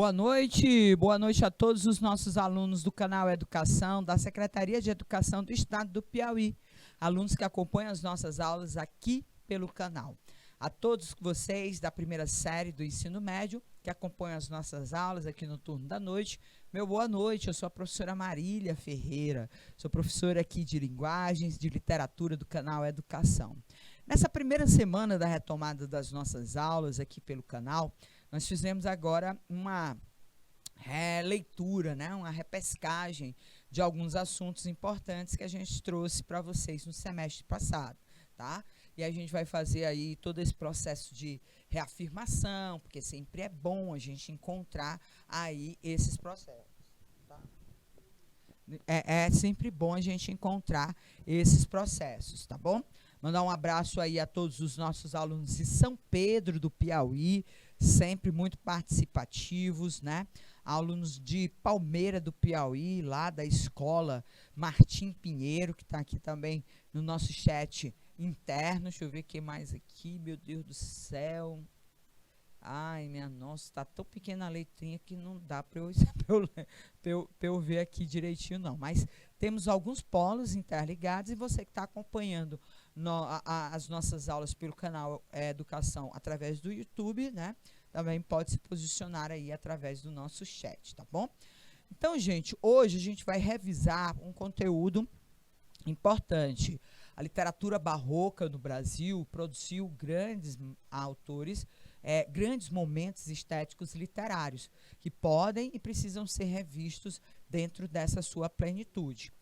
Boa noite a todos os nossos alunos do canal Educação, da Secretaria de Educação do Estado do Piauí, alunos que acompanham as nossas aulas aqui pelo canal. A todos vocês da primeira série do ensino médio, que acompanham as nossas aulas aqui no turno da noite, meu boa noite, eu sou a professora Marília Ferreira, sou professora aqui de Linguagens, de Literatura do canal Educação. Nessa primeira semana da retomada das nossas aulas aqui pelo canal, nós fizemos agora uma releitura, né, uma repescagem de alguns assuntos importantes que a gente trouxe para vocês no semestre passado, tá? E a gente vai fazer aí todo esse processo de reafirmação, porque sempre é bom a gente encontrar aí esses processos, tá? É sempre bom a gente encontrar esses processos, tá bom? Mandar um abraço aí a todos os nossos alunos de São Pedro do Piauí, sempre muito participativos, né? Alunos de Palmeira do Piauí, lá da escola Martim Pinheiro, que está aqui também no nosso chat interno. Deixa eu ver o que mais aqui, meu Deus do céu. Ai, minha nossa, está tão pequena a letrinha que não dá para eu ver aqui direitinho, não. Mas temos alguns polos interligados e você que está acompanhando as nossas aulas pelo canal Educação através do YouTube, né? Também pode se posicionar aí através do nosso chat, tá bom? Então, gente, hoje a gente vai revisar um conteúdo importante. A literatura barroca no Brasil produziu grandes autores, grandes momentos estéticos literários, que podem e precisam ser revistos dentro dessa sua plenitude.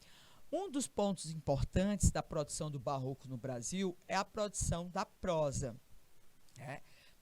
Um dos pontos importantes da produção do barroco no Brasil é a produção da prosa.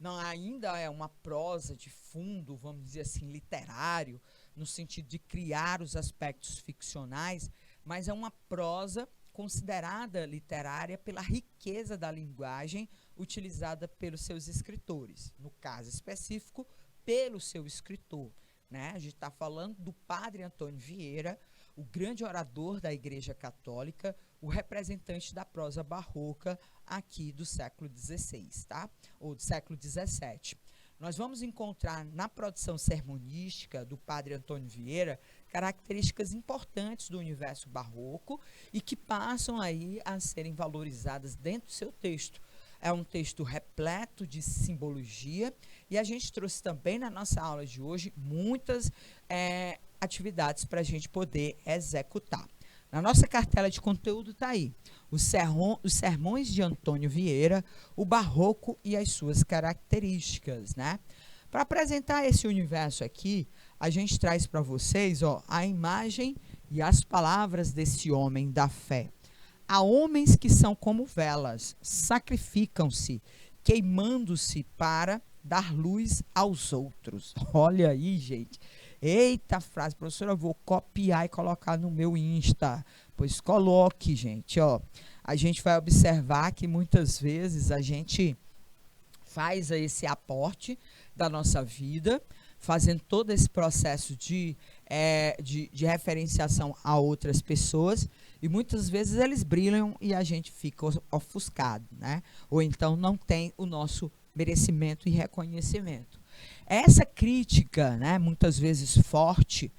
Não ainda é uma prosa de fundo, vamos dizer assim, literário, no sentido de criar os aspectos ficcionais, mas é uma prosa considerada literária pela riqueza da linguagem utilizada pelos seus escritores, no caso específico, pelo seu escritor, né? A gente está falando do Padre Antônio Vieira, o grande orador da Igreja Católica, o representante da prosa barroca aqui do século XVI, tá? Ou do século XVII. Nós vamos encontrar na produção sermonística do Padre Antônio Vieira características importantes do universo barroco e que passam aí a serem valorizadas dentro do seu texto. É um texto repleto de simbologia e a gente trouxe também na nossa aula de hoje muitas atividades para a gente poder executar. Na nossa cartela de conteúdo está aí os sermões de Antônio Vieira, o barroco e as suas características, né? Para apresentar esse universo aqui, a gente traz para vocês, ó, a imagem e as palavras desse homem da fé. Há homens que são como velas, sacrificam-se, queimando-se para dar luz aos outros. Olha aí, gente. Eita frase, professora, eu vou copiar e colocar no meu Insta. Pois coloque, gente, ó. A gente vai observar que muitas vezes a gente faz esse aporte da nossa vida, fazendo todo esse processo de referenciação a outras pessoas, e muitas vezes eles brilham e a gente fica ofuscado, né? Ou então não tem o nosso merecimento e reconhecimento. Essa crítica, né, muitas vezes forte,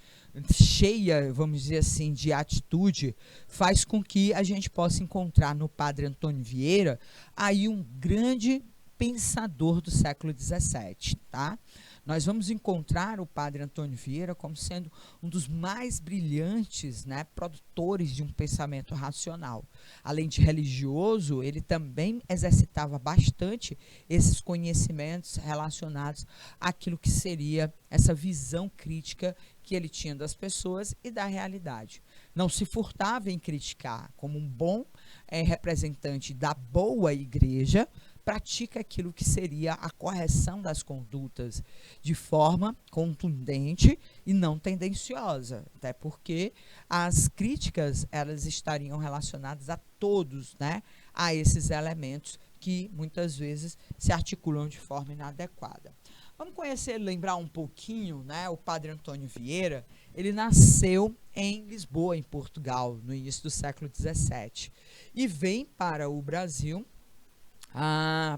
cheia, vamos dizer assim, de atitude, faz com que a gente possa encontrar no Padre Antônio Vieira aí um grande pensador do século XVII, tá? Nós vamos encontrar o Padre Antônio Vieira como sendo um dos mais brilhantes, né, produtores de um pensamento racional. Além de religioso, ele também exercitava bastante esses conhecimentos relacionados àquilo que seria essa visão crítica que ele tinha das pessoas e da realidade. Não se furtava em criticar, como um bom representante da boa igreja, pratica aquilo que seria a correção das condutas de forma contundente e não tendenciosa, até porque as críticas elas estariam relacionadas a todos, né, a esses elementos que muitas vezes se articulam de forma inadequada. Vamos conhecer, lembrar um pouquinho, né, o Padre Antônio Vieira. Ele nasceu em Lisboa, em Portugal, no início do século XVII, e vem para o Brasil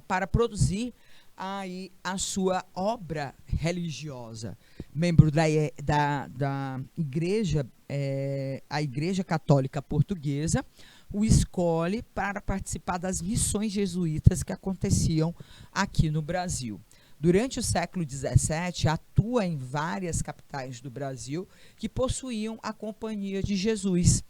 para produzir aí a sua obra religiosa. Membro da igreja, a Igreja Católica Portuguesa, o escolhe para participar das missões jesuítas que aconteciam aqui no Brasil. Durante o século XVII, atua em várias capitais do Brasil que possuíam a Companhia de Jesus.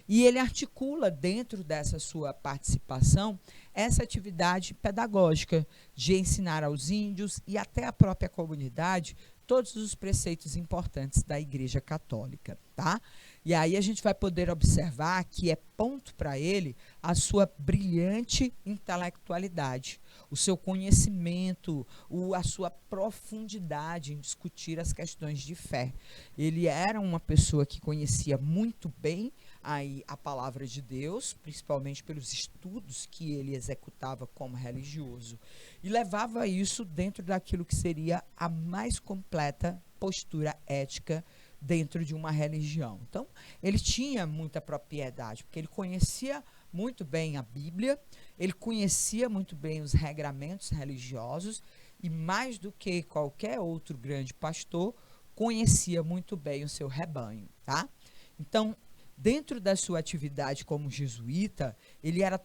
E ele articula, dentro dessa sua participação, essa atividade pedagógica de ensinar aos índios e até à própria comunidade todos os preceitos importantes da Igreja Católica, tá? E aí a gente vai poder observar que é ponto para ele a sua brilhante intelectualidade, o seu conhecimento, a sua profundidade em discutir as questões de fé. Ele era uma pessoa que conhecia muito bem aí a palavra de Deus, principalmente pelos estudos que ele executava como religioso, e levava isso dentro daquilo que seria a mais completa postura ética dentro de uma religião. Então, ele tinha muita propriedade, porque ele conhecia muito bem a Bíblia, ele conhecia muito bem os regramentos religiosos e, mais do que qualquer outro grande pastor, conhecia muito bem o seu rebanho, tá? Então, dentro da sua atividade como jesuíta, ele era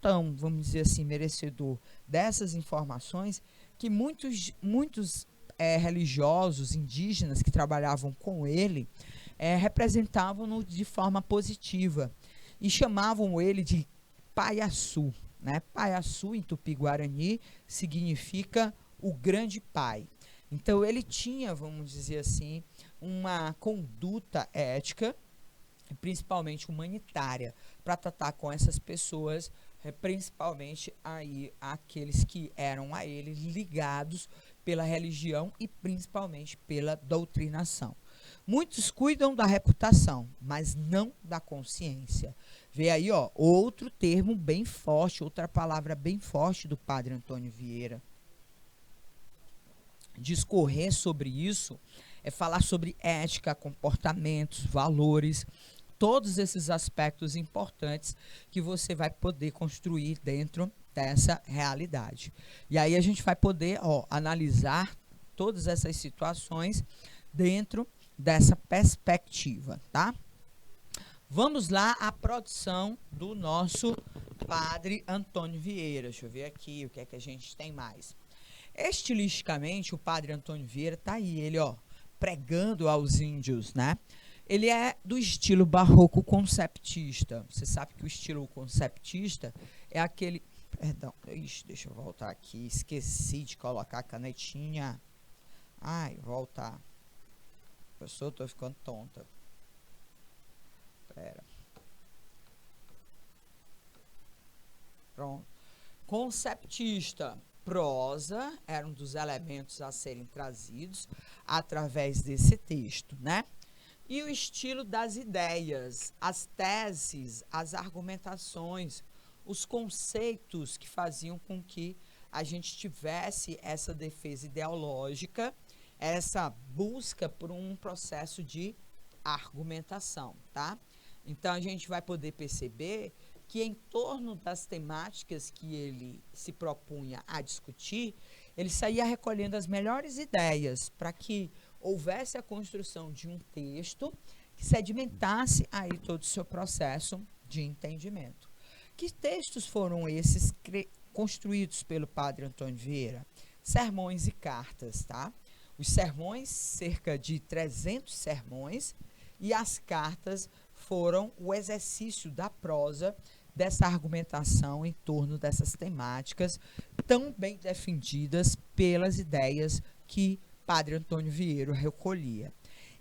tão, vamos dizer assim, merecedor dessas informações que muitos religiosos indígenas que trabalhavam com ele representavam-no de forma positiva e chamavam ele de Paiaçu, né? Paiaçu, em Tupi-Guarani, significa o grande pai. Então, ele tinha, vamos dizer assim, uma conduta ética, principalmente humanitária, para tratar com essas pessoas, principalmente aí aqueles que eram a ele ligados pela religião e principalmente pela doutrinação. Muitos cuidam da reputação, mas não da consciência. Vê aí, ó, outro termo bem forte, outra palavra bem forte do padre Antônio Vieira. Discorrer sobre isso é falar sobre ética, comportamentos, valores, todos esses aspectos importantes que você vai poder construir dentro dessa realidade. E aí a gente vai poder, ó, analisar todas essas situações dentro dessa perspectiva, tá? Vamos lá à produção do nosso padre Antônio Vieira. Deixa eu ver aqui o que é que a gente tem mais. Estilisticamente, o padre Antônio Vieira está aí, ele, ó, pregando aos índios, né? Ele é do estilo barroco conceptista. Você sabe que o estilo conceptista é aquele... Perdão, deixa eu voltar aqui. Esqueci de colocar a canetinha. Ai, voltar. Professor, estou ficando tonta. Pera. Pronto. Conceptista. Prosa era um dos elementos a serem trazidos através desse texto, né? E o estilo das ideias, as teses, as argumentações, os conceitos que faziam com que a gente tivesse essa defesa ideológica, essa busca por um processo de argumentação, tá? Então, a gente vai poder perceber que em torno das temáticas que ele se propunha a discutir, ele saía recolhendo as melhores ideias para que houvesse a construção de um texto que sedimentasse aí todo o seu processo de entendimento. Que textos foram esses construídos pelo padre Antônio Vieira? Sermões e cartas, tá? Os sermões, cerca de 300 sermões, e as cartas foram o exercício da prosa dessa argumentação em torno dessas temáticas tão bem defendidas pelas ideias que padre Antônio Vieira recolhia.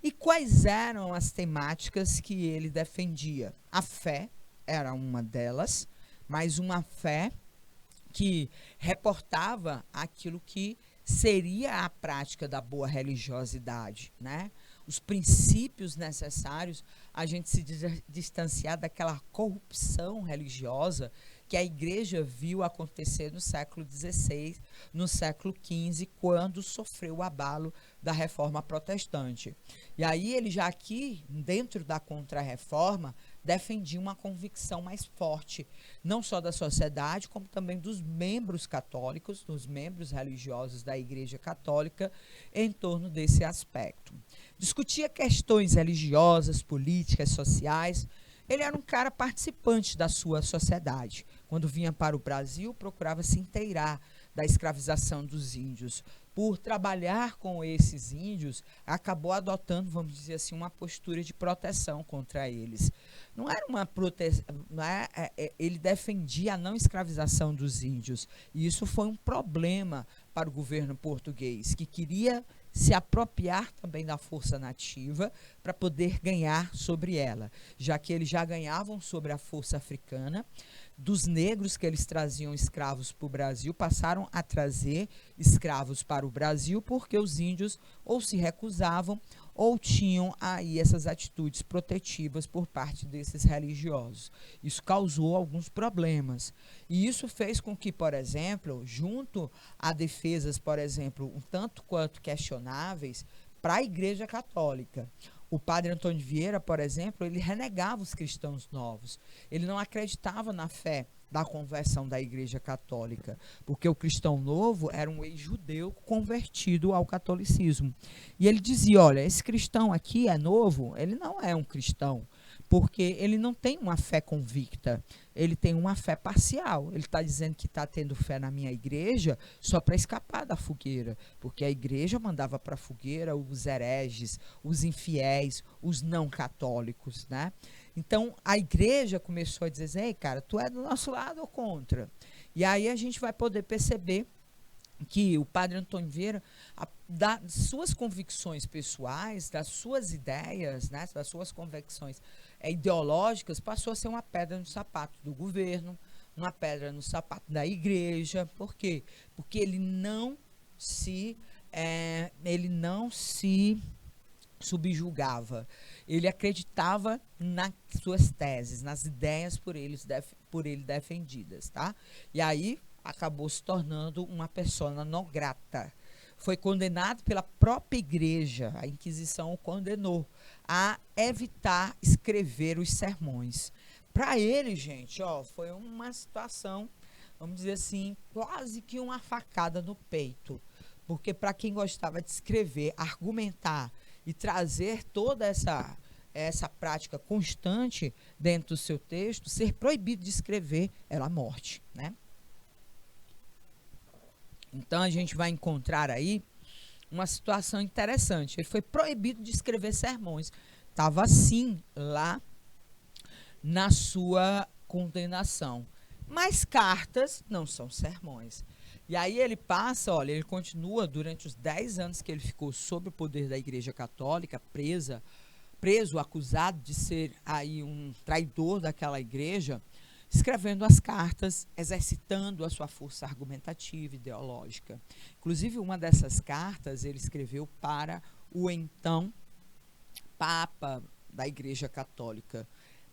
E quais eram as temáticas que ele defendia? A fé era uma delas, mas uma fé que reportava aquilo que seria a prática da boa religiosidade, né? Os princípios necessários a gente se distanciar daquela corrupção religiosa que a igreja viu acontecer no século XVI, no século XV, quando sofreu o abalo da reforma protestante. E aí ele já aqui, dentro da Contra-Reforma, defendia uma convicção mais forte, não só da sociedade, como também dos membros católicos, dos membros religiosos da Igreja Católica, em torno desse aspecto. Discutia questões religiosas, políticas, sociais. Ele era um cara participante da sua sociedade. Quando vinha para o Brasil, procurava se inteirar da escravização dos índios. Por trabalhar com esses índios, acabou adotando, vamos dizer assim, uma postura de proteção contra eles. Não era uma proteção, ele defendia a não escravização dos índios. E isso foi um problema para o governo português, que queria se apropriar também da força nativa para poder ganhar sobre ela, já que eles já ganhavam sobre a força africana. Dos negros que eles traziam escravos para o Brasil, passaram a trazer escravos para o Brasil porque os índios ou se recusavam ou tinham aí essas atitudes protetivas por parte desses religiosos. Isso causou alguns problemas. E isso fez com que, por exemplo, junto a defesas, por exemplo, um tanto quanto questionáveis para a Igreja Católica, o padre Antônio Vieira, por exemplo, ele renegava os cristãos novos. Ele não acreditava na fé da conversão da Igreja Católica, porque o cristão novo era um ex-judeu convertido ao catolicismo. E ele dizia, olha, esse cristão aqui é novo, ele não é um cristão, porque ele não tem uma fé convicta, ele tem uma fé parcial. Ele está dizendo que está tendo fé na minha igreja só para escapar da fogueira, porque a igreja mandava para a fogueira os hereges, os infiéis, os não católicos, né? Então, a igreja começou a dizer, ei, cara, tu é do nosso lado ou contra? E aí a gente vai poder perceber que o padre Antônio Vieira, das suas convicções pessoais, das suas ideias, né, das suas convicções ideológicas, passou a ser uma pedra no sapato do governo, uma pedra no sapato da igreja. Por quê? Porque ele não se subjugava. Ele acreditava nas suas teses, nas ideias por ele defendidas, tá? E aí acabou se tornando uma persona non grata. Foi condenado pela própria igreja, a Inquisição o condenou a evitar escrever os sermões. Para ele, gente, foi uma situação, vamos dizer assim, quase que uma facada no peito. Porque para quem gostava de escrever, argumentar e trazer toda essa prática constante dentro do seu texto, ser proibido de escrever era a morte, né? Então, a gente vai encontrar aí uma situação interessante. Ele foi proibido de escrever sermões. Estava assim lá na sua condenação. Mas cartas não são sermões. E aí ele passa, olha, ele continua durante os 10 anos que ele ficou sob o poder da Igreja Católica, preso, acusado de ser aí um traidor daquela igreja, escrevendo as cartas, exercitando a sua força argumentativa, ideológica. Inclusive, uma dessas cartas ele escreveu para o então Papa da Igreja Católica,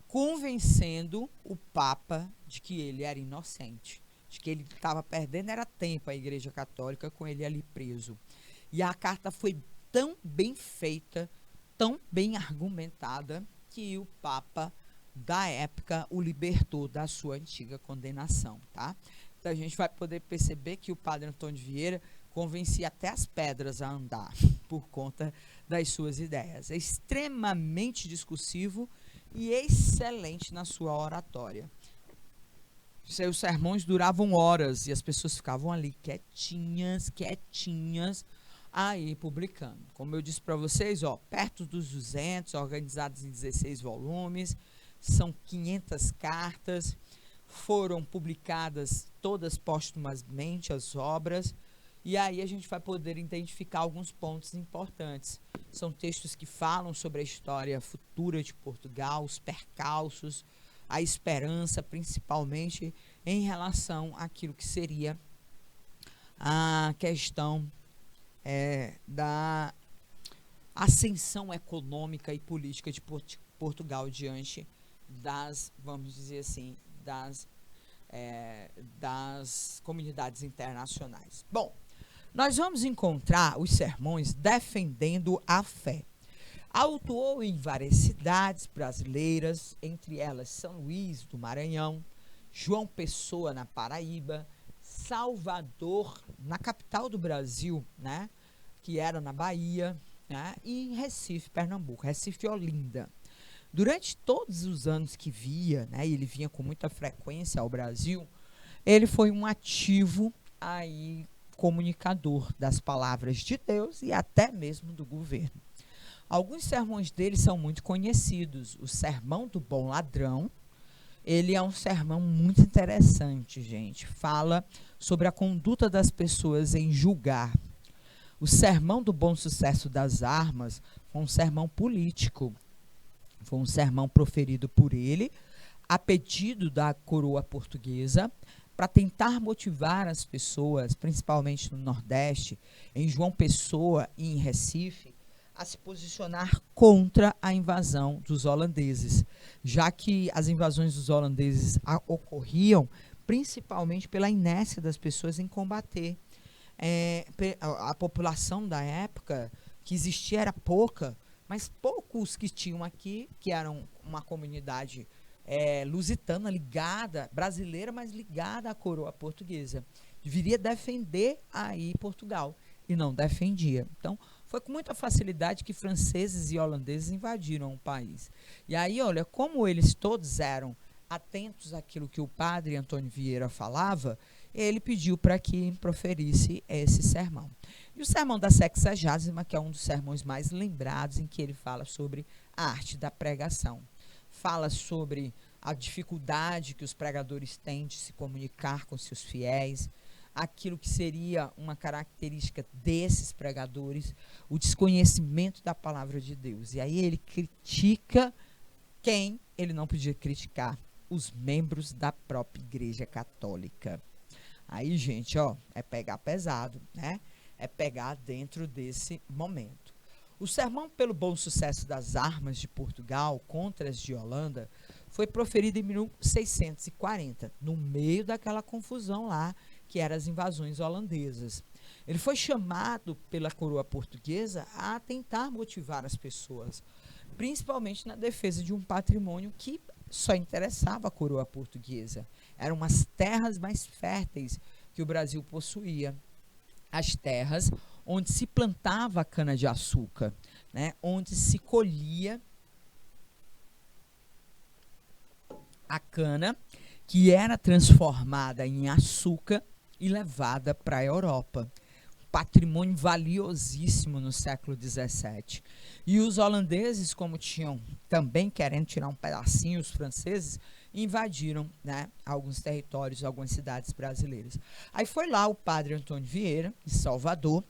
convencendo o Papa de que ele era inocente, de que ele estava perdendo era tempo a Igreja Católica com ele ali preso. E a carta foi tão bem feita, tão bem argumentada, que o Papa da época o libertou da sua antiga condenação, tá? Então a gente vai poder perceber que o padre Antônio Vieira convencia até as pedras a andar por conta das suas ideias. É extremamente discursivo e excelente na sua oratória. Seus sermões duravam horas e as pessoas ficavam ali quietinhas, aí publicando. Como eu disse para vocês, perto dos 200, organizados em 16 volumes, são 500 cartas, foram publicadas todas póstumamente as obras, e aí a gente vai poder identificar alguns pontos importantes. São textos que falam sobre a história futura de Portugal, os percalços, a esperança, principalmente em relação àquilo que seria a questão da ascensão econômica e política de Portugal diante das, vamos dizer assim, das das comunidades internacionais. Bom, nós vamos encontrar os sermões defendendo a fé. Atuou em várias cidades brasileiras, entre elas São Luís do Maranhão, João Pessoa na Paraíba, Salvador, na capital do Brasil, né, que era na Bahia, né, e em Recife, Pernambuco, Recife e Olinda. Durante todos os anos que via, né, ele vinha com muita frequência ao Brasil, ele foi um ativo aí, comunicador das palavras de Deus e até mesmo do governo. Alguns sermões dele são muito conhecidos. O Sermão do Bom Ladrão, ele é um sermão muito interessante, gente. Fala sobre a conduta das pessoas em julgar. O Sermão do Bom Sucesso das Armas foi um sermão político. Foi um sermão proferido por ele, a pedido da coroa portuguesa, para tentar motivar as pessoas, principalmente no Nordeste, em João Pessoa e em Recife, a se posicionar contra a invasão dos holandeses, já que as invasões dos holandeses ocorriam principalmente pela inércia das pessoas em combater. A população da época que existia era pouca, mas poucos que tinham aqui, que eram uma comunidade lusitana ligada, brasileira, mas ligada à coroa portuguesa. Deveria defender aí Portugal e não defendia. Então, foi com muita facilidade que franceses e holandeses invadiram o país. E aí, olha, como eles todos eram atentos àquilo que o padre Antônio Vieira falava, ele pediu para que proferisse esse sermão. E o sermão da Sexagésima, que é um dos sermões mais lembrados, em que ele fala sobre a arte da pregação. Fala sobre a dificuldade que os pregadores têm de se comunicar com seus fiéis, aquilo que seria uma característica desses pregadores, o desconhecimento da palavra de Deus. E aí ele critica quem ele não podia criticar, os membros da própria Igreja Católica. Aí, gente, ó, é pegar pesado, né? É pegar dentro desse momento. O sermão pelo bom sucesso das armas de Portugal contra as de Holanda foi proferido em 1640, no meio daquela confusão lá, que eram as invasões holandesas. Ele foi chamado pela coroa portuguesa a tentar motivar as pessoas, principalmente na defesa de um patrimônio que só interessava a coroa portuguesa. Eram as terras mais férteis que o Brasil possuía. As terras onde se plantava a cana-de-açúcar, né, onde se colhia a cana, que era transformada em açúcar e levada para a Europa. Patrimônio valiosíssimo no século XVII. E os holandeses, como tinham também querendo tirar um pedacinho, os franceses, invadiram, né, alguns territórios, algumas cidades brasileiras. Aí foi lá o padre Antônio Vieira, de Salvador,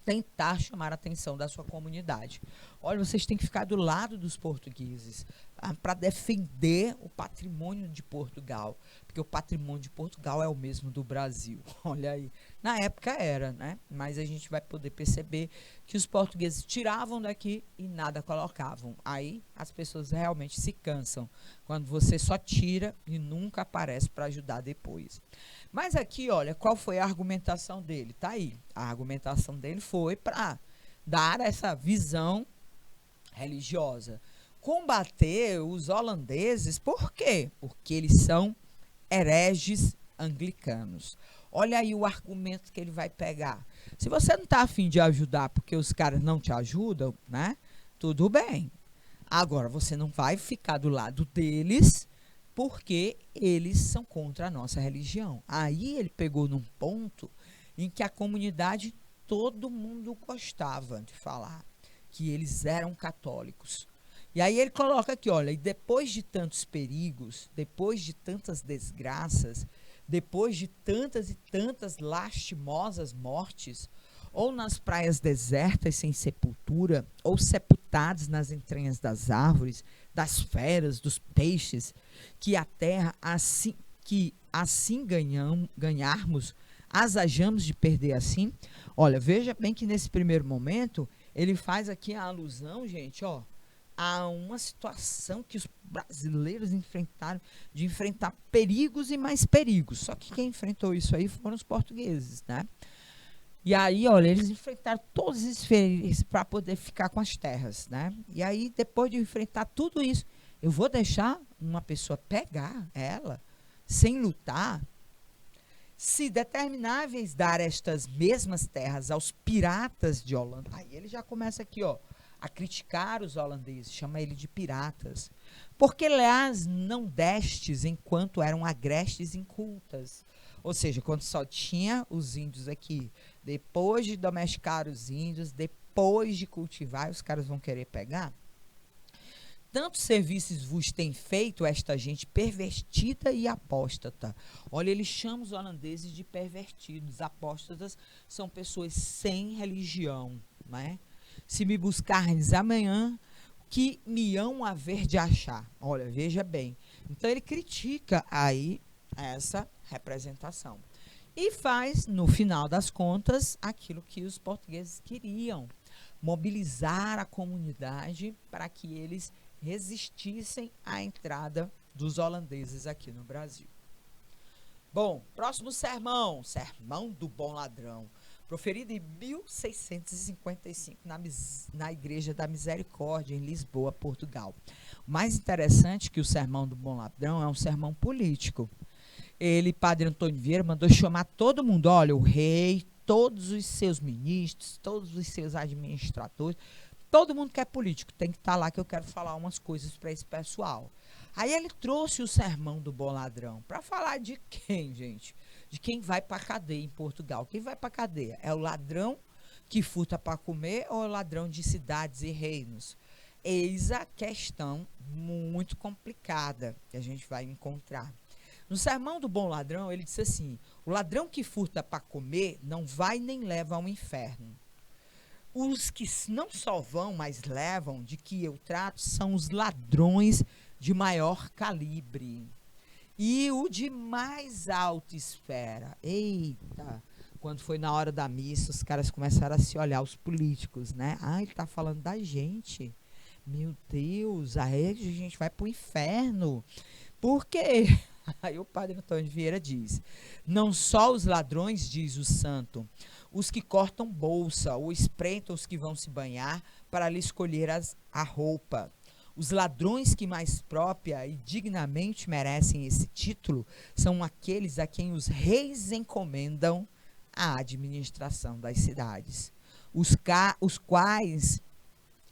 tentar chamar a atenção da sua comunidade. Olha, vocês têm que ficar do lado dos portugueses para defender o patrimônio de Portugal, porque o patrimônio de Portugal é o mesmo do Brasil. Olha aí, na época era, né? Mas a gente vai poder perceber que os portugueses tiravam daqui e nada colocavam. Aí as pessoas realmente se cansam quando você só tira e nunca aparece para ajudar depois. Mas aqui, olha, qual foi a argumentação dele? Tá aí. A argumentação dele foi para dar essa visão religiosa. Combater os holandeses, por quê? Porque eles são hereges anglicanos. Olha aí o argumento que ele vai pegar. Se você não está a fim de ajudar porque os caras não te ajudam, né? Tudo bem. Agora, você não vai ficar do lado deles porque eles são contra a nossa religião. Aí ele pegou num ponto em que a comunidade, todo mundo gostava de falar que eles eram católicos. E aí ele coloca aqui, olha, e depois de tantos perigos, depois de tantas desgraças, depois de tantas e tantas lastimosas mortes, ou nas praias desertas sem sepultura, ou sepultados nas entranhas das árvores, das feras, dos peixes, que a terra, assim ganharmos, as hajamos de perder assim. Olha, veja bem que nesse primeiro momento, ele faz aqui a alusão, gente, ó, a uma situação que os brasileiros enfrentaram, de enfrentar perigos e mais perigos. Só que quem enfrentou isso aí foram os portugueses, né? E aí, olha, eles enfrentaram todos esses perigos para poder ficar com as terras, né? E aí, depois de enfrentar tudo isso, eu vou deixar uma pessoa pegar ela sem lutar? Se determináveis dar estas mesmas terras aos piratas de Holanda, aí ele já começa aqui, ó, a criticar os holandeses, chama ele de piratas. Porque, aliás, não destes enquanto eram agrestes incultas. Ou seja, quando só tinha os índios aqui, depois de domesticar os índios, depois de cultivar, os caras vão querer pegar? Tantos serviços vos tem feito esta gente pervertida e apóstata. Olha, ele chama os holandeses de pervertidos. Apóstatas são pessoas sem religião, né? Se me buscardes amanhã, que me hão haver de achar. Olha, veja bem. Então, ele critica aí essa representação. E faz, no final das contas, aquilo que os portugueses queriam. Mobilizar a comunidade para que eles resistissem à entrada dos holandeses aqui no Brasil. Bom, próximo sermão, Sermão do Bom Ladrão, proferido em 1655 na Igreja da Misericórdia, em Lisboa, Portugal. O mais interessante é que o Sermão do Bom Ladrão é um sermão político. Ele, Padre Antônio Vieira, mandou chamar todo mundo, olha, o rei, todos os seus ministros, todos os seus administradores, todo mundo que é político tem que estar lá, que eu quero falar umas coisas para esse pessoal. Aí ele trouxe o Sermão do Bom Ladrão. Para falar de quem, gente? De quem vai para a cadeia em Portugal. Quem vai para a cadeia? É o ladrão que furta para comer ou é o ladrão de cidades e reinos? Eis a questão muito complicada que a gente vai encontrar. No Sermão do Bom Ladrão, ele disse assim, o ladrão que furta para comer não vai nem leva ao inferno. Os que não só vão, mas levam, de que eu trato, são os ladrões de maior calibre. E o de mais alta esfera. Eita! Quando foi na hora da missa, os caras começaram a se olhar, os políticos, né? Ah, ele está falando da gente. Meu Deus, aí a gente vai para o inferno. Por quê? Aí o Padre Antônio Vieira diz, não só os ladrões, diz o santo, os que cortam bolsa ou espreitam os que vão se banhar para lhe escolher a roupa. Os ladrões que mais própria e dignamente merecem esse título são aqueles a quem os reis encomendam a administração das cidades. Os quais,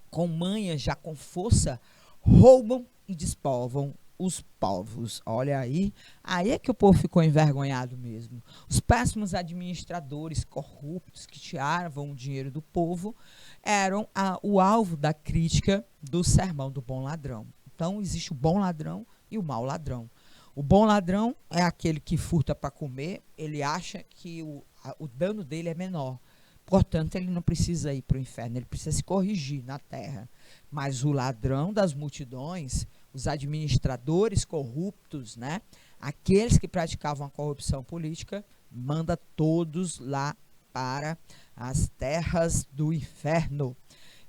com manha já com força, roubam e despovam os povos. Olha aí é que o povo ficou envergonhado mesmo. Os péssimos administradores corruptos que tiravam o dinheiro do povo eram o alvo da crítica do Sermão do Bom Ladrão. Então, existe o bom ladrão e o mau ladrão. O bom ladrão é aquele que furta para comer, ele acha que o dano dele é menor. Portanto, ele não precisa ir para o inferno, ele precisa se corrigir na terra. Mas o ladrão das multidões, os administradores corruptos, né? Aqueles que praticavam a corrupção política, manda todos lá para as terras do inferno.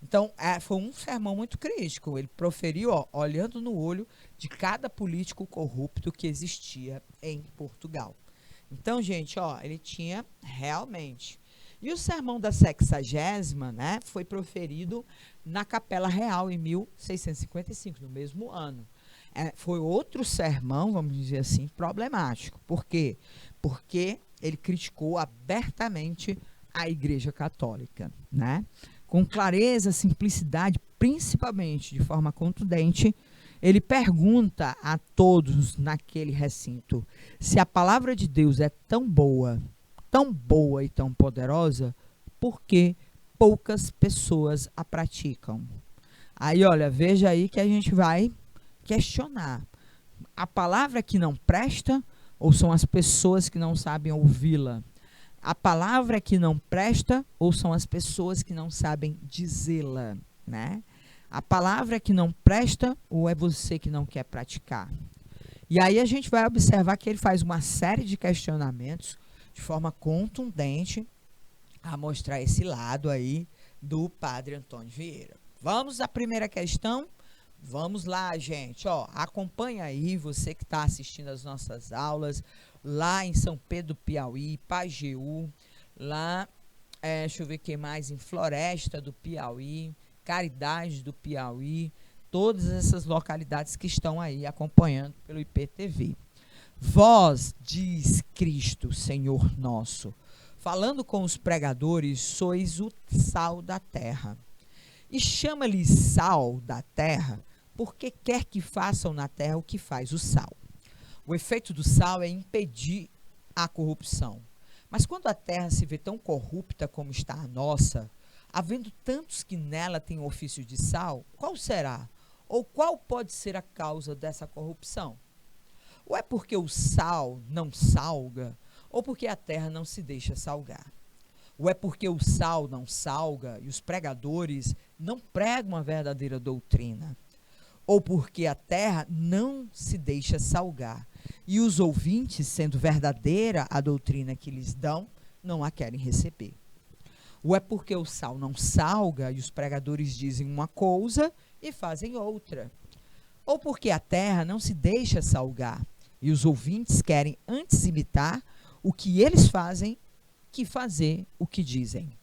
Então, foi um sermão muito crítico. Ele proferiu, olhando no olho de cada político corrupto que existia em Portugal. Então, gente, ele tinha realmente... E o sermão da 60ª, né, foi proferido na Capela Real, em 1655, no mesmo ano. Foi outro sermão, vamos dizer assim, problemático. Por quê? Porque ele criticou abertamente a Igreja Católica, né? Com clareza, simplicidade, principalmente de forma contundente, ele pergunta a todos naquele recinto se a palavra de Deus é tão boa e tão poderosa, por que poucas pessoas a praticam? Aí, olha, veja aí que a gente vai questionar. A palavra que não presta ou são as pessoas que não sabem ouvi-la? A palavra que não presta ou são as pessoas que não sabem dizê-la, né? A palavra que não presta ou é você que não quer praticar? E aí a gente vai observar que ele faz uma série de questionamentos de forma contundente a mostrar esse lado aí do Padre Antônio Vieira. Vamos à primeira questão. Vamos lá, gente. Ó, acompanha aí você que está assistindo as nossas aulas lá em São Pedro do Piauí, Pajeú, lá, deixa eu ver o que mais, em Floresta do Piauí, Caridade do Piauí, todas essas localidades que estão aí acompanhando pelo IPTV. Vós, diz Cristo, Senhor nosso, falando com os pregadores, sois o sal da terra. E chama-lhe sal da terra, porque quer que façam na terra o que faz o sal. O efeito do sal é impedir a corrupção. Mas quando a terra se vê tão corrupta como está a nossa, havendo tantos que nela têm o ofício de sal, qual será? Ou qual pode ser a causa dessa corrupção? Ou é porque o sal não salga, ou porque a terra não se deixa salgar? Ou é porque o sal não salga e os pregadores não pregam a verdadeira doutrina? Ou porque a terra não se deixa salgar e os ouvintes, sendo verdadeira a doutrina que lhes dão, não a querem receber? Ou é porque o sal não salga e os pregadores dizem uma coisa e fazem outra? Ou porque a terra não se deixa salgar e os ouvintes querem antes imitar o que eles fazem que fazer o que dizem?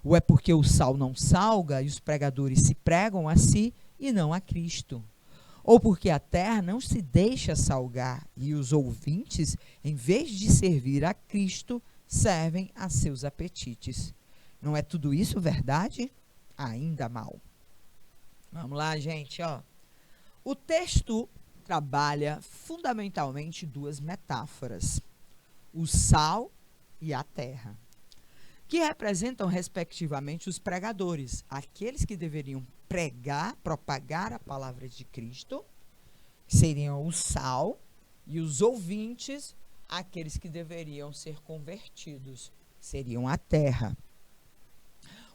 Ou é porque o sal não salga e os pregadores se pregam a si e não a Cristo? Ou porque a terra não se deixa salgar e os ouvintes, em vez de servir a Cristo, servem a seus apetites? Não é tudo isso verdade? Ainda mal. Vamos lá, gente, ó. O texto trabalha fundamentalmente duas metáforas: o sal e a terra, que representam respectivamente os pregadores, aqueles que deveriam pregar, propagar a palavra de Cristo, que seriam o sal, e os ouvintes, aqueles que deveriam ser convertidos, seriam a terra.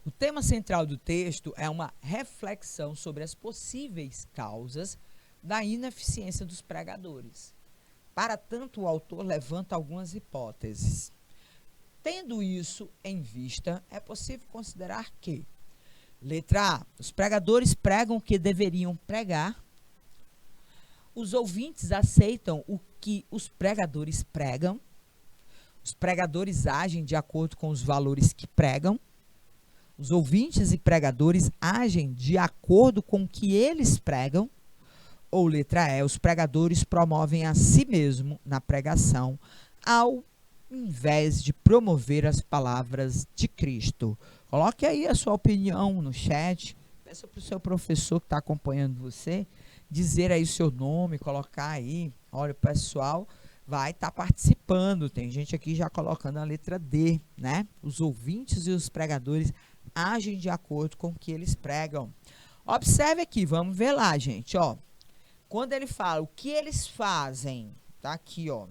O tema central do texto é uma reflexão sobre as possíveis causas da ineficiência dos pregadores. Para tanto, o autor levanta algumas hipóteses. Tendo isso em vista, é possível considerar que: letra A, os pregadores pregam o que deveriam pregar. Os ouvintes aceitam o que os pregadores pregam. Os pregadores agem de acordo com os valores que pregam. Os ouvintes e pregadores agem de acordo com o que eles pregam. Ou letra E, os pregadores promovem a si mesmo na pregação, ao invés de promover as palavras de Cristo. Coloque aí a sua opinião no chat. Peça para o seu professor que está acompanhando você dizer aí o seu nome, colocar aí. Olha, o pessoal vai estar participando. Tem gente aqui já colocando a letra D, né? Os ouvintes e os pregadores agem de acordo com o que eles pregam. Observe aqui, vamos ver lá, gente, ó. Quando ele fala o que eles fazem, tá aqui, ó.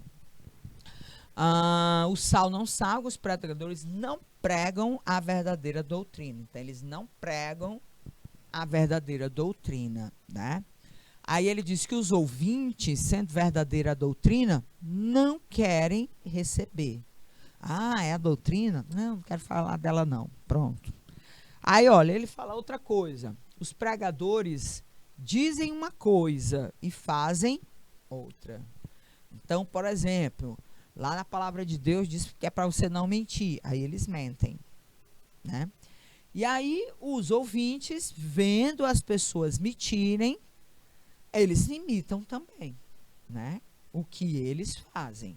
O sal não salga, os pregadores não pregam a verdadeira doutrina. Então, eles não pregam a verdadeira doutrina, né? Aí ele diz que os ouvintes, sendo verdadeira a doutrina, não querem receber. Ah, é a doutrina? Não quero falar dela não. Pronto. Aí, olha, ele fala outra coisa. Os pregadores dizem uma coisa e fazem outra. Então, por exemplo, lá na palavra de Deus diz que é para você não mentir. Aí eles mentem, né? E aí os ouvintes, vendo as pessoas mentirem, eles imitam também, né? O que eles fazem.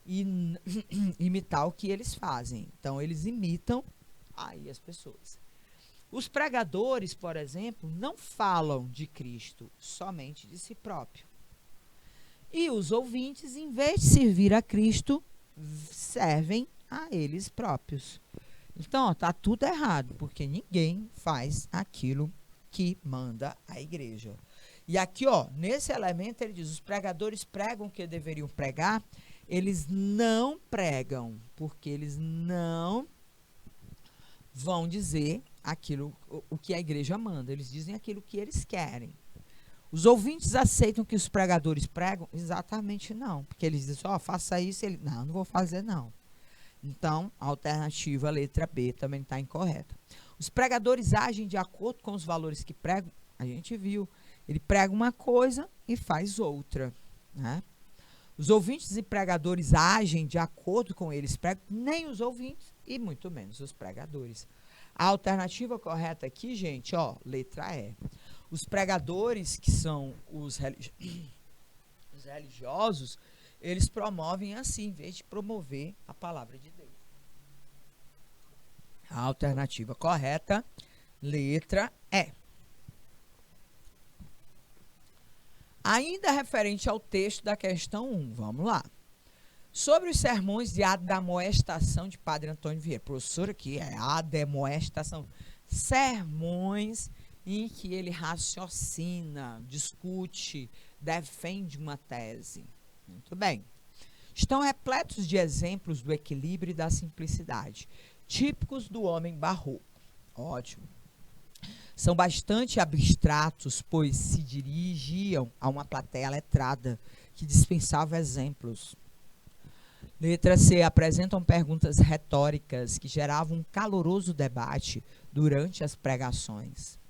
E imitar o que eles fazem. Então, eles imitam aí as pessoas. Os pregadores, por exemplo, não falam de Cristo, somente de si próprio. E os ouvintes, em vez de servir a Cristo, servem a eles próprios. Então, está tudo errado, porque ninguém faz aquilo que manda a igreja. E aqui, ó, nesse elemento, ele diz: os pregadores pregam o que deveriam pregar, eles não pregam, porque eles não vão dizer aquilo, o que a igreja manda. Eles dizem aquilo que eles querem. Os ouvintes aceitam que os pregadores pregam? Exatamente não. Porque eles dizem, ó, faça isso. Ele, não vou fazer não. Então, a alternativa, a letra B, também está incorreta. Os pregadores agem de acordo com os valores que pregam. A gente viu Ele prega uma coisa e faz outra, né? Os ouvintes e pregadores agem de acordo com eles pregam, nem os ouvintes e muito menos os pregadores. A alternativa correta aqui, gente, ó, letra E. Os pregadores, que são os religiosos, eles promovem assim, em vez de promover a palavra de Deus. A alternativa correta, letra E. Ainda referente ao texto da questão 1, vamos lá. Sobre os sermões de ademoestação de Padre Antônio Vieira. Professor, aqui é ademoestação. Sermões em que ele raciocina, discute, defende uma tese. Muito bem. Estão repletos de exemplos do equilíbrio e da simplicidade, típicos do homem barroco. Ótimo. São bastante abstratos, pois se dirigiam a uma plateia letrada que dispensava exemplos. Letra C. Apresentam perguntas retóricas que geravam um caloroso debate durante as pregações.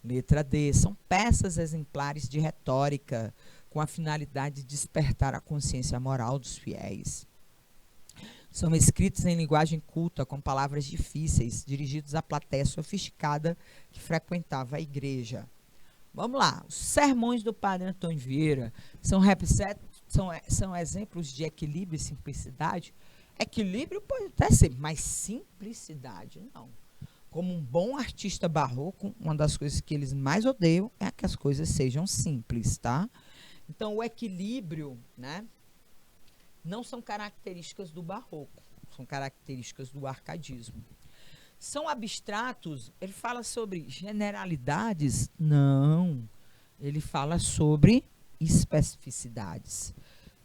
Letra D. São peças exemplares de retórica com a finalidade de despertar a consciência moral dos fiéis. São escritos em linguagem culta, com palavras difíceis, dirigidos à plateia sofisticada que frequentava a igreja. Vamos lá. Os sermões do Padre Antônio Vieira são exemplos de equilíbrio e simplicidade. Equilíbrio pode até ser, mas simplicidade não. Como um bom artista barroco, uma das coisas que eles mais odeiam é que as coisas sejam simples, tá? Então, o equilíbrio, né, não são características do barroco, são características do arcadismo. São abstratos? Ele fala sobre generalidades? Não. Ele fala sobre especificidades.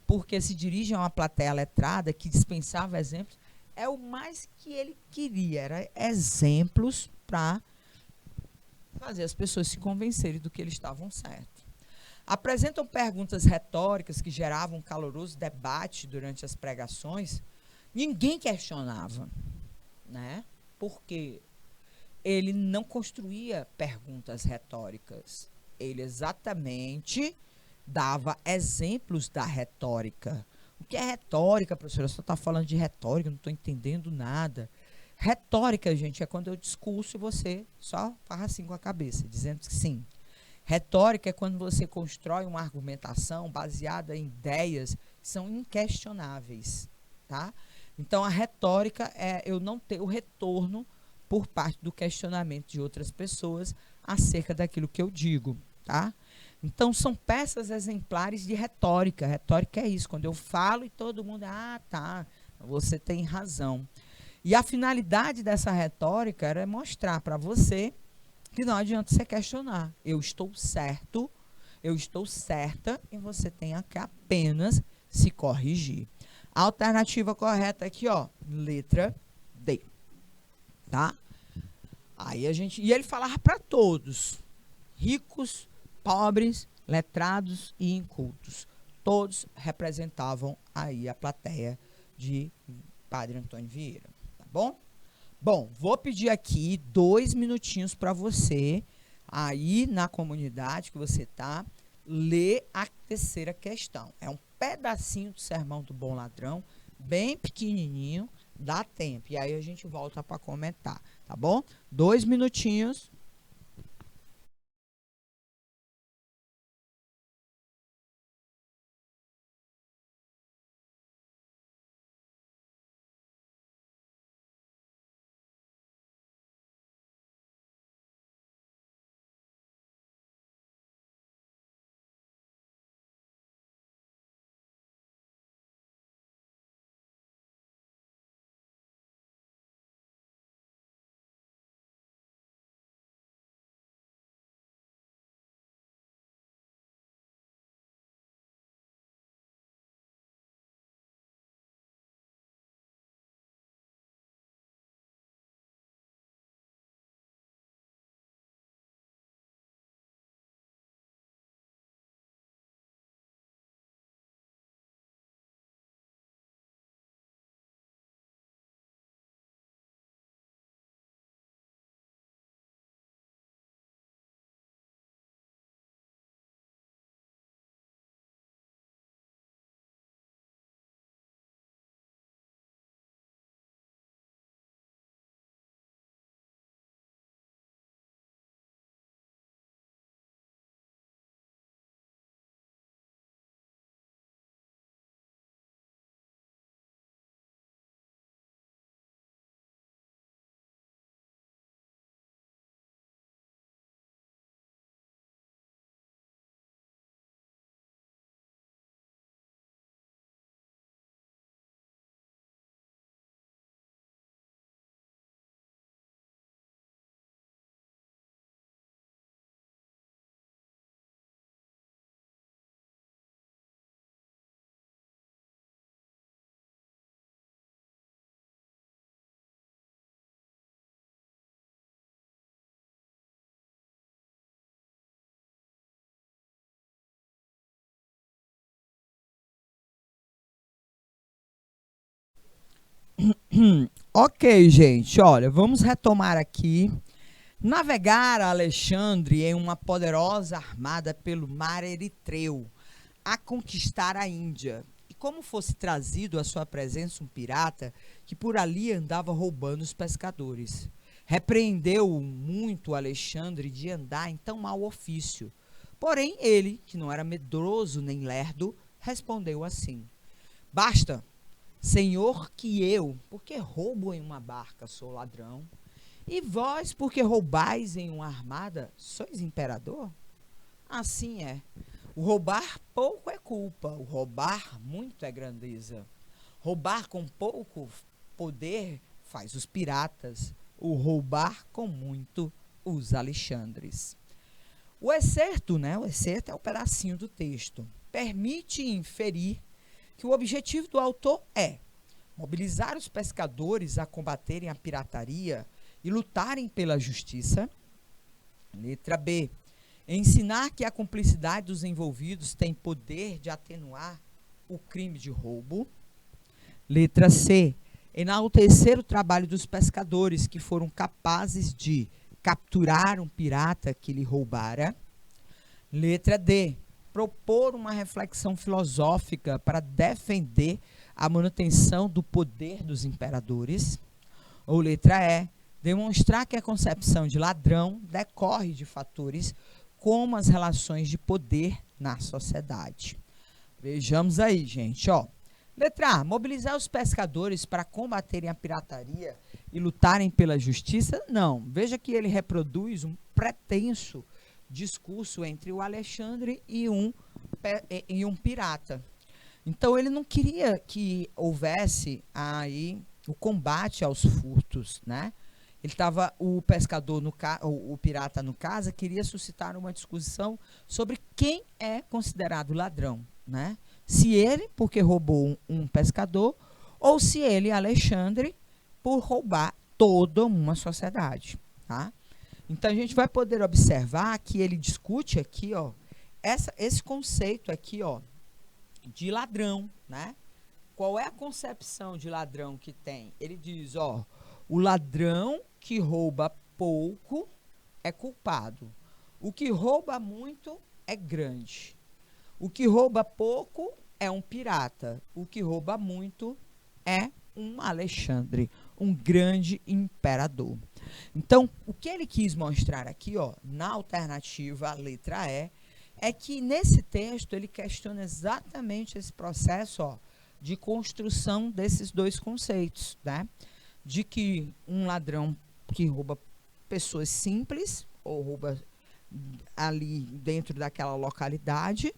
Porque se dirige a uma plateia letrada que dispensava exemplos, é o mais que ele queria, era exemplos para fazer as pessoas se convencerem do que eles estavam certos. Apresentam perguntas retóricas que geravam um caloroso debate durante as pregações. Ninguém questionava, né? Porque ele não construía perguntas retóricas. Ele exatamente dava exemplos da retórica. O que é retórica, professora? Você está falando de retórica, não estou entendendo nada. Retórica, gente, é quando eu discurso e você só faz assim com a cabeça, dizendo que sim. Retórica é quando você constrói uma argumentação baseada em ideias que são inquestionáveis, tá? Então, a retórica é eu não ter o retorno por parte do questionamento de outras pessoas acerca daquilo que eu digo, tá? Então, são peças exemplares de retórica. Retórica é isso, quando eu falo e todo mundo, ah, tá, você tem razão. E a finalidade dessa retórica era mostrar para você que não adianta você questionar. Eu estou certo, eu estou certa e você tem que apenas se corrigir. A alternativa correta aqui, ó, letra D. Tá? Aí a gente, e ele falava para todos, ricos, pobres, letrados e incultos. Todos representavam aí a plateia de Padre Antônio Vieira, tá bom? Bom, vou pedir aqui 2 minutinhos para você, aí na comunidade que você está, ler a terceira questão. É um pedacinho do Sermão do Bom Ladrão, bem pequenininho, dá tempo. E aí a gente volta para comentar, tá bom? 2 minutinhos. Ok, gente, olha, vamos retomar aqui. Navegara Alexandre em uma poderosa armada pelo mar Eritreu, a conquistar a Índia. E como fosse trazido à sua presença um pirata que por ali andava roubando os pescadores. Repreendeu muito Alexandre de andar em tão mau ofício. Porém, ele, que não era medroso nem lerdo, respondeu assim: Basta, senhor, que eu, porque roubo em uma barca, sou ladrão, e vós, porque roubais em uma armada, sois imperador? Assim é. O roubar pouco é culpa, o roubar muito é grandeza. Roubar com pouco poder faz os piratas, o roubar com muito os Alexandres. O excerto, né? O excerto é o pedacinho do texto. Permite inferir que o objetivo do autor é mobilizar os pescadores a combaterem a pirataria e lutarem pela justiça. Letra B. Ensinar que a cumplicidade dos envolvidos tem poder de atenuar o crime de roubo. Letra C. Enaltecer o trabalho dos pescadores que foram capazes de capturar um pirata que lhe roubara. Letra D. Propor uma reflexão filosófica para defender a manutenção do poder dos imperadores. Ou letra E. Demonstrar que a concepção de ladrão decorre de fatores como as relações de poder na sociedade. Vejamos aí, gente, ó. Letra A. Mobilizar os pescadores para combaterem a pirataria e lutarem pela justiça? Não. Veja que ele reproduz um pretenso discurso entre o Alexandre e um pirata. Então, ele não queria que houvesse aí o combate aos furtos, né? Ele estava, o pescador, o pirata no caso, queria suscitar uma discussão sobre quem é considerado ladrão, né? Se ele, porque roubou um pescador, ou se ele, Alexandre, por roubar toda uma sociedade, tá? Então, a gente vai poder observar que ele discute aqui, ó, esse conceito aqui, ó, de ladrão, né? Qual é a concepção de ladrão que tem? Ele diz, ó, o ladrão que rouba pouco é culpado. O que rouba muito é grande. O que rouba pouco é um pirata. O que rouba muito é um Alexandre, um grande imperador. Então, o que ele quis mostrar aqui, ó, na alternativa, a letra E, é que nesse texto ele questiona exatamente esse processo, ó, de construção desses dois conceitos, né? De que um ladrão que rouba pessoas simples, ou rouba ali dentro daquela localidade,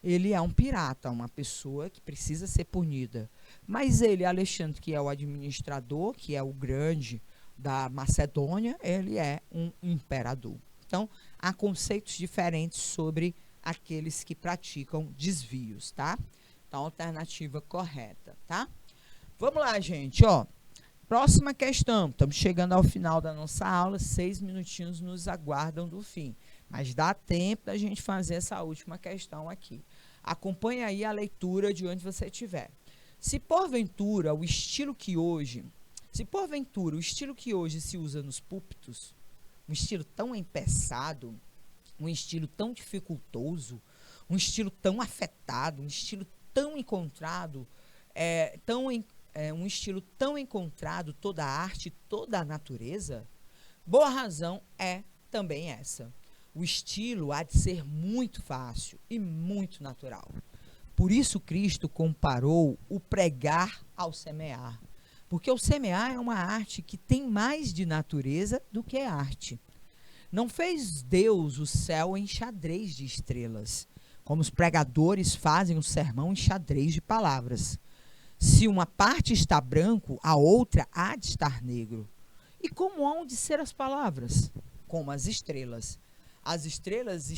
ele é um pirata, uma pessoa que precisa ser punida. Mas ele, Alexandre, que é o administrador, que é o grande da Macedônia, ele é um imperador. Então, há conceitos diferentes sobre aqueles que praticam desvios, tá? Então, alternativa correta, tá? Vamos lá, gente, ó. Próxima questão. Estamos chegando ao final da nossa aula. 6 minutinhos nos aguardam do fim. Mas dá tempo da gente fazer essa última questão aqui. Acompanhe aí a leitura de onde você estiver. Se porventura o estilo que hoje se usa nos púlpitos, um estilo tão empeçado, um estilo tão dificultoso, um estilo tão afetado, um estilo tão encontrado, um estilo tão encontrado, toda a arte, toda a natureza, boa razão é também essa. O estilo há de ser muito fácil e muito natural. Por isso Cristo comparou o pregar ao semear. Porque o semear é uma arte que tem mais de natureza do que arte. Não fez Deus o céu em xadrez de estrelas, como os pregadores fazem um sermão em xadrez de palavras. Se uma parte está branco, a outra há de estar negro. E como hão de ser as palavras? Como as estrelas. As estrelas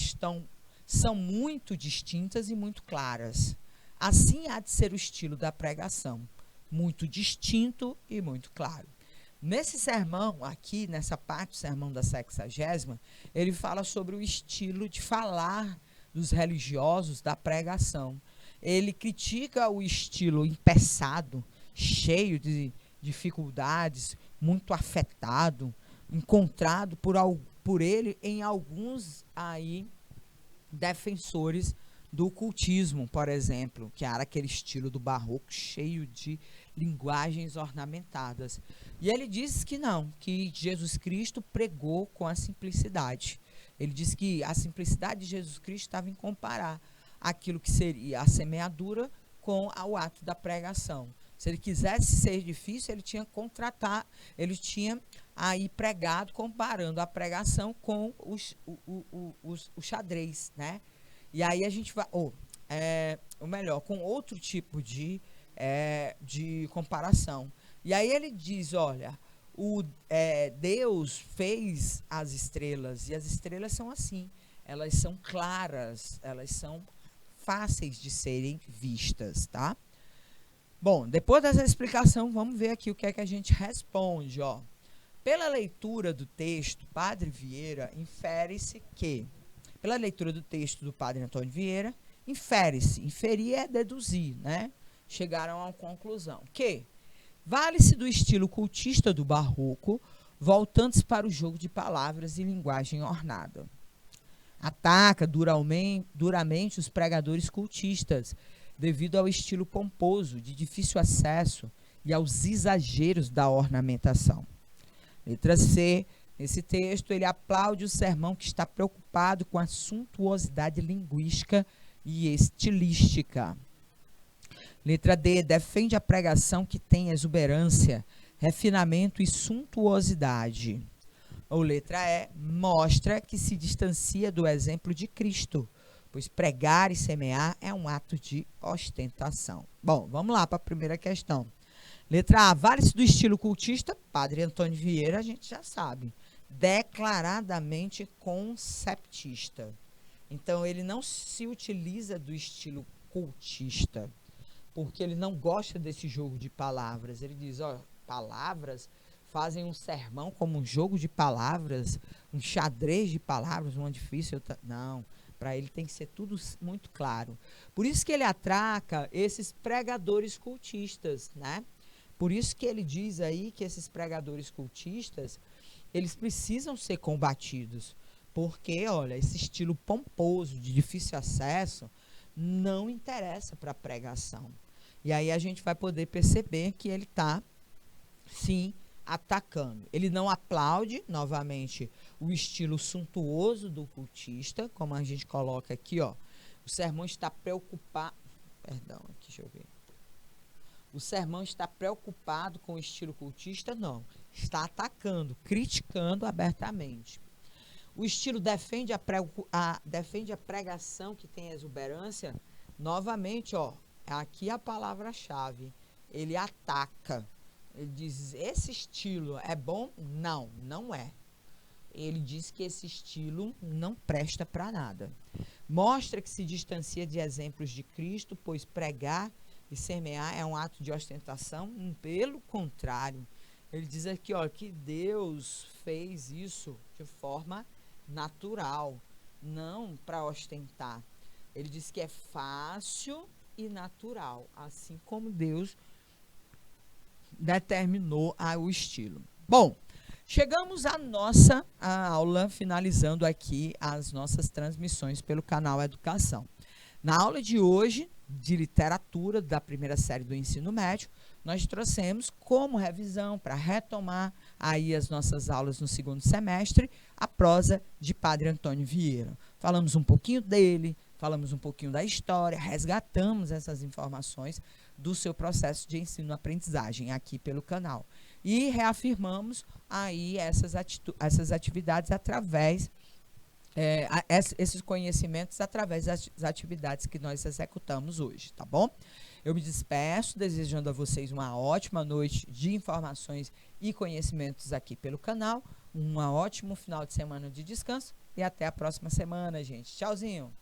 são muito distintas e muito claras. Assim há de ser o estilo da pregação, muito distinto e muito claro. Nesse sermão, aqui, nessa parte do sermão da 60ª, ele fala sobre o estilo de falar dos religiosos da pregação. Ele critica o estilo empeçado, cheio de dificuldades, muito afetado, encontrado por ele em alguns aí defensores do cultismo, por exemplo, que era aquele estilo do barroco cheio de linguagens ornamentadas. E ele diz que não, que Jesus Cristo pregou com a simplicidade. Ele diz que a simplicidade de Jesus Cristo estava em comparar aquilo que seria a semeadura com o ato da pregação. Se ele quisesse ser difícil, ele tinha aí pregado, comparando a pregação com o xadrez, né? E aí a gente vai, com outro tipo de comparação. E aí ele diz, olha, Deus fez as estrelas, e as estrelas são assim, elas são claras, elas são fáceis de serem vistas, tá? Bom, depois dessa explicação, vamos ver aqui o que é que a gente responde, ó. Pela leitura do texto, Padre Vieira, infere-se que, pela leitura do texto do Padre Antônio Vieira, inferir é deduzir, né? Chegaram a uma conclusão, que vale-se do estilo cultista do barroco, voltando-se para o jogo de palavras e linguagem ornada. Ataca duramente os pregadores cultistas, devido ao estilo pomposo, de difícil acesso e aos exageros da ornamentação. Letra C, nesse texto, ele aplaude o sermão que está preocupado com a suntuosidade linguística e estilística. Letra D, defende a pregação que tem exuberância, refinamento e suntuosidade. Ou letra E, mostra que se distancia do exemplo de Cristo, pois pregar e semear é um ato de ostentação. Bom, vamos lá para a primeira questão. Letra A, vale-se do estilo cultista, Padre Antônio Vieira, a gente já sabe, declaradamente conceptista. Então, ele não se utiliza do estilo cultista, porque ele não gosta desse jogo de palavras. Ele diz, ó, palavras fazem um sermão como um jogo de palavras, um xadrez de palavras, uma difícil... Não, para ele tem que ser tudo muito claro. Por isso que ele atraca esses pregadores cultistas, né? Por isso que ele diz aí que esses pregadores cultistas, eles precisam ser combatidos. Porque, olha, esse estilo pomposo, de difícil acesso, não interessa para a pregação. E aí a gente vai poder perceber que ele está, sim, atacando. Ele não aplaude, novamente, o estilo suntuoso do cultista, como a gente coloca aqui, ó. O sermão está preocupado... Perdão, aqui, deixa eu ver. O sermão está preocupado com o estilo cultista? Não. Está atacando, criticando abertamente. O estilo defende a pregação que tem exuberância? Novamente, ó, aqui a palavra-chave. Ele ataca. Ele diz, esse estilo é bom? Não, não é. Ele diz que esse estilo não presta para nada. Mostra que se distancia de exemplos de Cristo, pois pregar e semear é um ato de ostentação. Pelo contrário, ele diz aqui, ó, que Deus fez isso de forma natural, não para ostentar. Ele diz que é fácil e natural, assim como Deus determinou o estilo. Bom, chegamos à nossa aula, finalizando aqui as nossas transmissões pelo canal Educação. Na aula de hoje, de literatura da primeira série do ensino médio, nós trouxemos como revisão, para retomar aí as nossas aulas no segundo semestre, a prosa de Padre Antônio Vieira. Falamos um pouquinho dele, falamos um pouquinho da história, resgatamos essas informações do seu processo de ensino-aprendizagem aqui pelo canal. E reafirmamos aí essas atividades através, esses conhecimentos através das atividades que nós executamos hoje, tá bom? Eu me despeço, desejando a vocês uma ótima noite de informações e conhecimentos aqui pelo canal, um ótimo final de semana de descanso e até a próxima semana, gente. Tchauzinho!